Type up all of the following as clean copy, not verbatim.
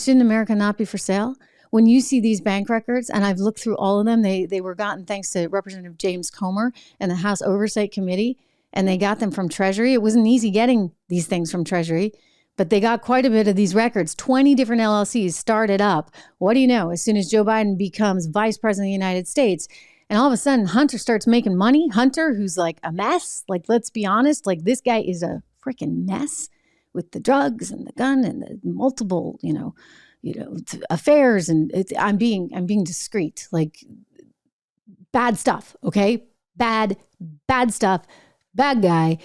shouldn't America not be for sale? When you see these bank records, and I've looked through all of them, they were gotten thanks to Representative James Comer and the House Oversight Committee, and they got them from Treasury. It wasn't easy getting these things from Treasury, but they got quite a bit of these records. 20 different LLCs started up. What do you know? As soon as Joe Biden becomes vice president of the United States, and all of a sudden Hunter starts making money. Hunter, who's like a mess. Like, let's be honest, like this guy is a freaking mess with the drugs and the gun and the multiple, affairs. And I'm being discreet, like bad stuff. Okay. Bad stuff, bad guy.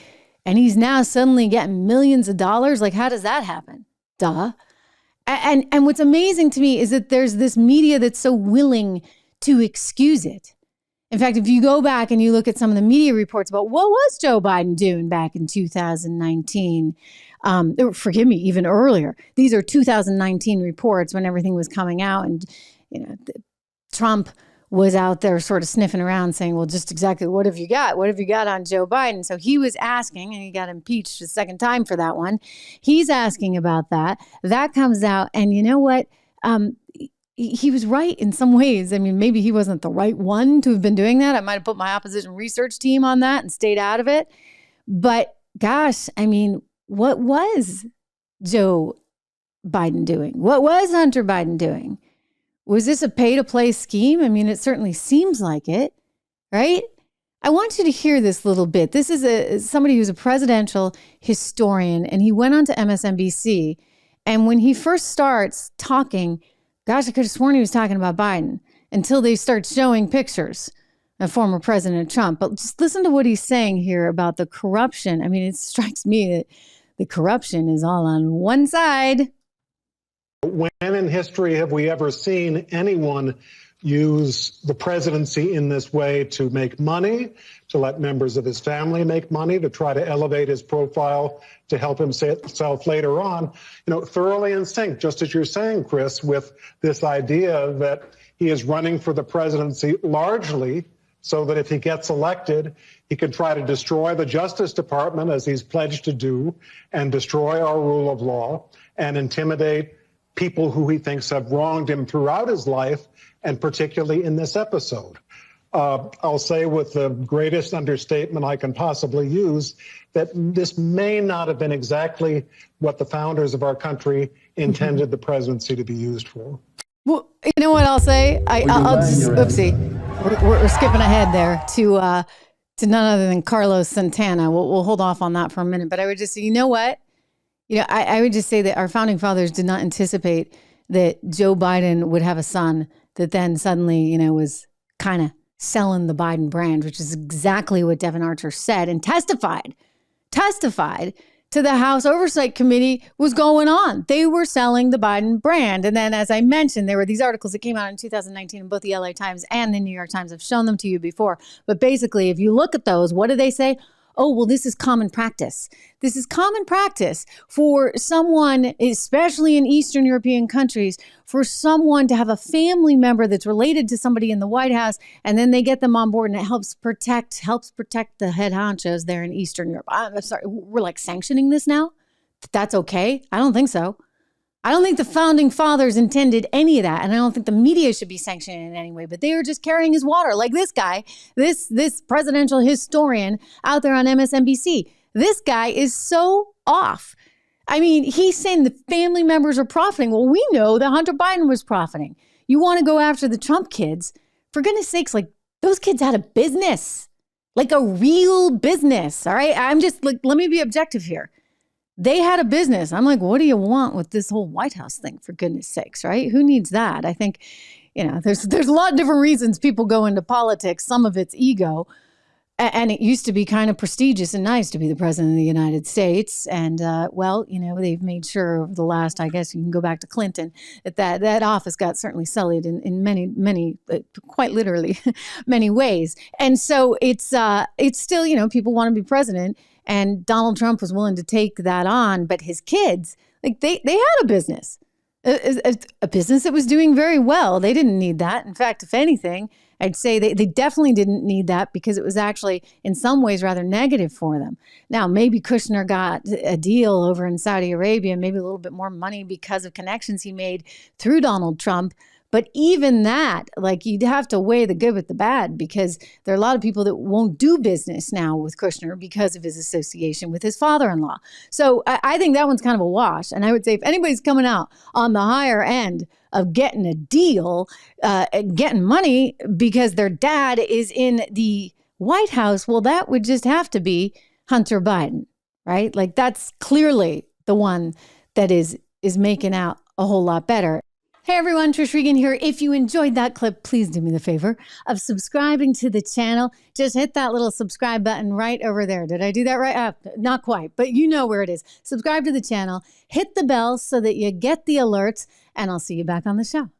And he's now suddenly getting millions of dollars. Like, how does that happen? Duh. And what's amazing to me is that there's this media that's so willing to excuse it. In fact, if you go back and you look at some of the media reports about what was Joe Biden doing back in 2019, forgive me, even earlier, these are 2019 reports when everything was coming out, and Trump was out there sort of sniffing around saying, well, just exactly what have you got? What have you got on Joe Biden? So he was asking, and he got impeached a second time for that one. He's asking about that. That comes out, and you know what? He was right in some ways. I mean, maybe he wasn't the right one to have been doing that. I might have put my opposition research team on that and stayed out of it. But gosh, I mean, what was Joe Biden doing? What was Hunter Biden doing? Was this a pay-to-play scheme? I mean, it certainly seems like it, right? I want you to hear this little bit. This is somebody who's a presidential historian, and he went on to MSNBC. And when he first starts talking, gosh, I could have sworn he was talking about Biden until they start showing pictures of former President Trump. But just listen to what he's saying here about the corruption. I mean, it strikes me that the corruption is all on one side. When in history have we ever seen anyone use the presidency in this way to make money, to let members of his family make money, to try to elevate his profile, to help himself later on, thoroughly in sync, just as you're saying, Chris, with this idea that he is running for the presidency largely so that if he gets elected, he can try to destroy the Justice Department, as he's pledged to do, and destroy our rule of law and intimidate people who he thinks have wronged him throughout his life, and particularly in this episode. I'll say with the greatest understatement I can possibly use that this may not have been exactly what the founders of our country intended the presidency to be used for. Well, you know what I'll say? I'll just, oopsie, we're skipping ahead there to none other than Carlos Santana. We'll hold off on that for a minute, but I would just say, you know what? I would just say that our founding fathers did not anticipate that Joe Biden would have a son that then suddenly, was kind of selling the Biden brand, which is exactly what Devin Archer said and testified to the House Oversight Committee was going on. They were selling the Biden brand. And then, as I mentioned, there were these articles that came out in 2019 in both the LA Times and the New York Times. I've shown them to you before. But basically, if you look at those, what do they say? Oh, well, this is common practice. This is common practice for someone, especially in Eastern European countries, for someone to have a family member that's related to somebody in the White House, and then they get them on board, and it helps protect the head honchos there in Eastern Europe. I'm sorry, we're like sanctioning this now? That's okay? I don't think so. I don't think the founding fathers intended any of that, and I don't think the media should be sanctioning it in any way, but they are just carrying his water. Like this guy, this presidential historian out there on MSNBC, this guy is so off. I mean, he's saying the family members are profiting. Well, we know that Hunter Biden was profiting. You want to go after the Trump kids? For goodness sakes, like those kids had a business, like a real business, all right? I'm just like, let me be objective here. They had a business. I'm like, what do you want with this whole White House thing, for goodness sakes, right? Who needs that? I think, there's a lot of different reasons people go into politics. Some of it's ego. And it used to be kind of prestigious and nice to be the president of the United States. And, they've made sure over the last, I guess you can go back to Clinton, that office got certainly sullied in many, quite literally, many ways. And so it's still, people want to be president. And Donald Trump was willing to take that on. But his kids, like they had a business, a business that was doing very well. They didn't need that. In fact, if anything, I'd say they definitely didn't need that because it was actually in some ways rather negative for them. Now, maybe Kushner got a deal over in Saudi Arabia, maybe a little bit more money because of connections he made through Donald Trump. But even that, like, you'd have to weigh the good with the bad, because there are a lot of people that won't do business now with Kushner because of his association with his father-in-law. So I think that one's kind of a wash. And I would say if anybody's coming out on the higher end of getting a deal, getting money because their dad is in the White House, well, that would just have to be Hunter Biden, right? Like, that's clearly the one that is making out a whole lot better. Hey everyone, Trish Regan here. If you enjoyed that clip, please do me the favor of subscribing to the channel. Just hit that little subscribe button right over there. Did I do that right? Not quite, but you know where it is. Subscribe to the channel, hit the bell so that you get the alerts, and I'll see you back on the show.